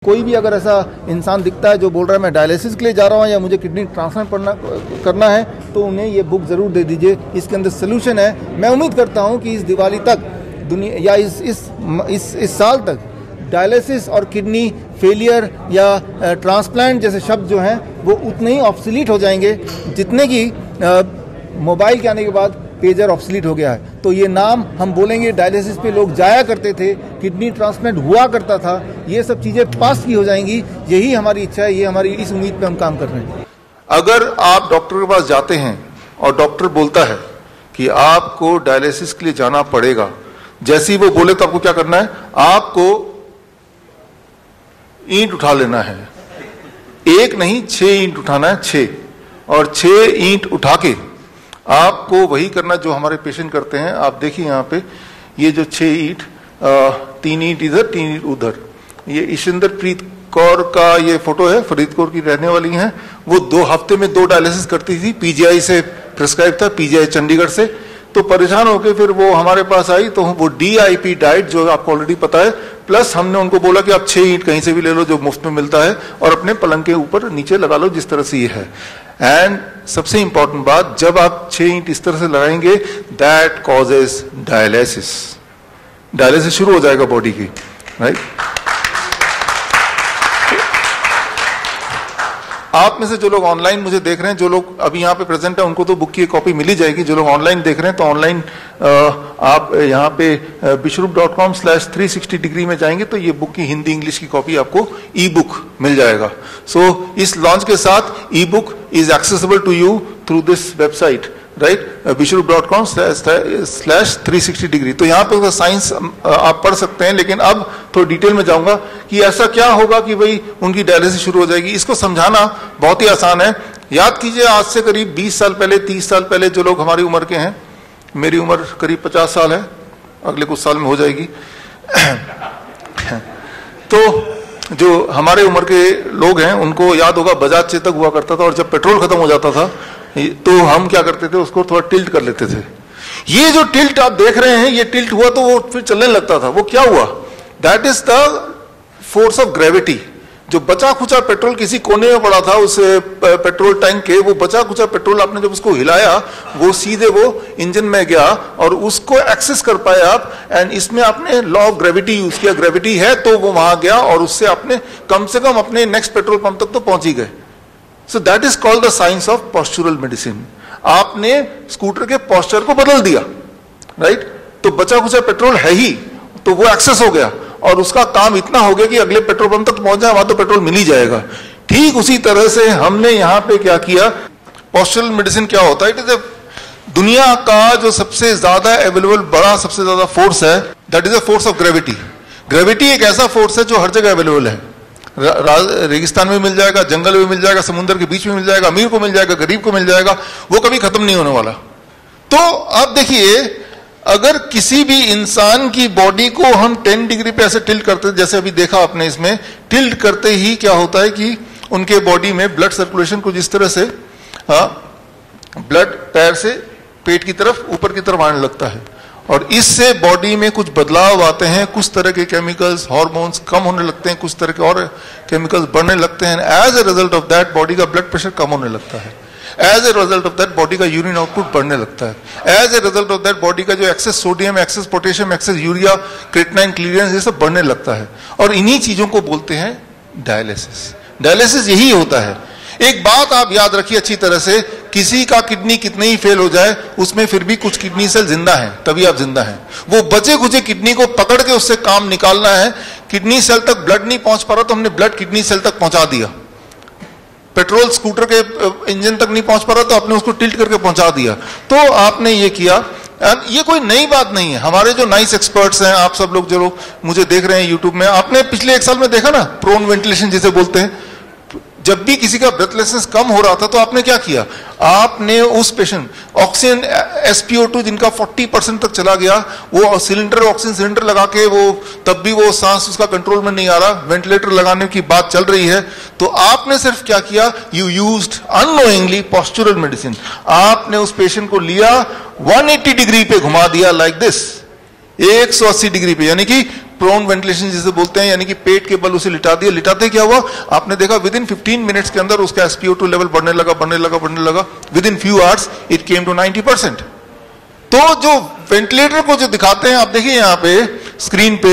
कोई भी अगर ऐसा इंसान दिखता है जो बोल रहा है मैं डायलिसिस के लिए जा रहा हूँ या मुझे किडनी ट्रांसप्लांट करना है, तो उन्हें ये बुक ज़रूर दे दीजिए। इसके अंदर सोल्यूशन है। मैं उम्मीद करता हूँ कि इस दिवाली तक दुनिया या इस साल तक डायलिसिस और किडनी फेलियर या ट्रांसप्लांट जैसे शब्द जो हैं वो उतने ही ऑब्सोलीट हो जाएंगे जितने कि मोबाइल के आने के बाद पेजर ऑब्सोलीट हो गया है। तो ये नाम हम बोलेंगे, डायलिसिस पे लोग जाया करते थे, किडनी ट्रांसप्लांट हुआ करता था, ये सब चीज़ें पास की हो जाएंगी। यही हमारी इच्छा है, ये हमारी इस उम्मीद पे हम काम कर रहे हैं। अगर आप डॉक्टर के पास जाते हैं और डॉक्टर बोलता है कि आपको डायलिसिस के लिए जाना पड़ेगा, जैसे ही वो बोले तो आपको क्या करना है? आपको ईंट उठा लेना है। एक नहीं 6 ईंट उठाना है, 6, और 6 ईंट उठा के आपको वही करना जो हमारे पेशेंट करते हैं। आप देखिए यहाँ पे ये जो 6 ईंट, 3 ईंट इधर 3 ईंट उधर, ये ईशिंदर प्रीत कौर का ये फोटो है, फरीदकोट की रहने वाली हैं। वो 2 हफ्ते में 2 डायलिसिस करती थी, पीजीआई से प्रिस्क्राइब था, पीजीआई चंडीगढ़ से। तो परेशान होकर फिर वो हमारे पास आई, तो वो DIP डाइट जो आपको ऑलरेडी पता है, प्लस हमने उनको बोला कि आप 6 ईंट कहीं से भी ले लो जो मुफ्त में मिलता है और अपने पलंग के ऊपर नीचे लगा लो जिस तरह से ये है। एंड सबसे इंपॉर्टेंट बात, जब आप 6 ईंट इस तरह से लगाएंगे, दैट कॉजेस डायलिसिस। डायलिसिस शुरू हो जाएगा बॉडी की, राइट। आप में से जो लोग ऑनलाइन मुझे देख रहे हैं, जो लोग अभी यहाँ पे प्रेजेंट है, उनको तो बुक की कॉपी मिल ही जाएगी। जो लोग ऑनलाइन देख रहे हैं, तो ऑनलाइन आप यहाँ पे bishrup.com/360 डिग्री में जाएंगे तो ये बुक की हिंदी इंग्लिश की कॉपी आपको ई बुक मिल जाएगा। सो इस लॉन्च के साथ e book is accessible to you through this website, right, bishrup.com/360 degree. तो यहाँ पे साइंस आप पढ़ सकते हैं, लेकिन अब थोड़ा डिटेल में जाऊंगा कि ऐसा क्या होगा कि भाई उनकी डायलिसिस शुरू हो जाएगी। इसको समझाना बहुत ही आसान है। याद कीजिए, आज से करीब 20 साल पहले, 30 साल पहले जो लोग हमारी उम्र के हैं, मेरी उम्र करीब 50 साल है, अगले कुछ साल में हो जाएगी। तो जो हमारे उम्र के लोग हैं उनको याद होगा बजाज चेतक हुआ करता था, और जब पेट्रोल खत्म हो जाता था तो हम क्या करते थे, उसको थोड़ा टिल्ट कर लेते थे। ये जो टिल्ट आप देख रहे हैं, ये टिल्ट हुआ तो वो फिर चलने लगता था। वो क्या हुआ? That is the force of gravity. जो बचा खुचा पेट्रोल किसी कोने में पड़ा था उस पेट्रोल टैंक के, वो बचा खुचा पेट्रोल आपने जब उसको हिलाया, वो सीधे वो इंजन में गया और उसको एक्सेस कर पाए आप। एंड इसमें आपने लॉ ऑफ ग्रेविटी यूज किया, ग्रेविटी है तो वो वहां गया और उससे आपने कम से कम अपने नेक्स्ट पेट्रोल पंप तक तो पहुंच ही गए। So that is called the science of postural medicine. आपने स्कूटर के पोस्चर को बदल दिया, राइट। तो बचा खुचा पेट्रोल है ही, तो वो एक्सेस हो गया और उसका काम इतना हो गया कि अगले पेट्रोल पंप तक पहुंच जाए, वहां तो पेट्रोल मिल ही जाएगा। ठीक उसी तरह से हमने यहां पे क्या किया, पोस्चरल मेडिसिन क्या होता है? इट इज दुनिया का जो सबसे ज्यादा अवेलेबल बड़ा सबसे ज्यादा फोर्स है, that is a force of gravity. Gravity एक ऐसा फोर्स है जो हर जगह अवेलेबल है। रेगिस्तान में मिल जाएगा, जंगल में मिल जाएगा, समुद्र के बीच में मिल जाएगा, अमीर को मिल जाएगा, गरीब को मिल जाएगा, वो कभी खत्म नहीं होने वाला। तो अब देखिए, अगर किसी भी इंसान की बॉडी को हम 10 डिग्री पे ऐसे टिल्ट करते हैं, जैसे अभी देखा आपने इसमें, टिल्ट करते ही क्या होता है कि उनके बॉडी में ब्लड सर्कुलेशन कुछ इस तरह से, ब्लड पैर से पेट की तरफ ऊपर की तरफ आने लगता है और इससे बॉडी में कुछ बदलाव आते हैं। कुछ तरह के केमिकल्स, हार्मोन्स कम होने लगते हैं, कुछ तरह के और केमिकल्स बढ़ने लगते हैं। As a result of that body का ब्लड प्रेशर कम होने लगता है। As a result of that body का यूरिन आउटपुट बढ़ने लगता है। As a result of that body का जो excess sodium, excess potassium, excess urea, creatinine, clearance, ये सब बढ़ने लगता है। और इन्हीं चीजों को बोलते हैं डायलिसिस। डायलिसिस यही होता है। एक बात आप याद रखिए अच्छी तरह से, किसी का किडनी कितने ही फेल हो जाए, उसमें फिर भी कुछ किडनी सेल जिंदा हैं, तभी आप जिंदा हैं। वो बचे खुचे किडनी को पकड़ के उससे काम निकालना है। किडनी सेल तक ब्लड नहीं पहुंच पा रहा तो हमने ब्लड किडनी सेल तक पहुंचा दिया। पेट्रोल स्कूटर के इंजन तक नहीं पहुंच पा रहा तो आपने उसको टिल्ट करके पहुंचा दिया। तो आपने ये किया। ये कोई नई बात नहीं है। हमारे जो नाइस एक्सपर्ट्स हैं, आप सब लोग जो लोग मुझे देख रहे हैं यूट्यूब में, आपने पिछले 1 साल में देखा ना, प्रोन वेंटिलेशन जिसे बोलते हैं। जब भी किसी का ब्रेथलेसनेस कम हो रहा था तो आपने क्या किया, आपने उस पेशेंट ऑक्सीजन SpO2 जिनका 40% तक चला गया, वो सिलेंडर, ऑक्सीजन सिलेंडर लगा के, वो तब भी वो सांस उसका कंट्रोल में नहीं आ रहा, वेंटिलेटर लगाने की बात चल रही है, तो आपने सिर्फ क्या किया, you used unknowingly postural medicine. आपने उस पेशेंट को लिया, 180 डिग्री पे घुमा दिया, लाइक दिस, 180 डिग्री पे, यानी कि प्रोन वेंटिलेशन जिसे बोलते हैं, यानी कि पेट के बल उसे लिटा दिया। लिटाते क्या हुआ, आपने देखा विद इन 15 मिनट्स के अंदर उसका SpO2 लेवल बढ़ने लगा। Within few hours it came to 90%। तो जो वेंटिलेटर को जो दिखाते हैं, आप देखिए यहाँ पे स्क्रीन पे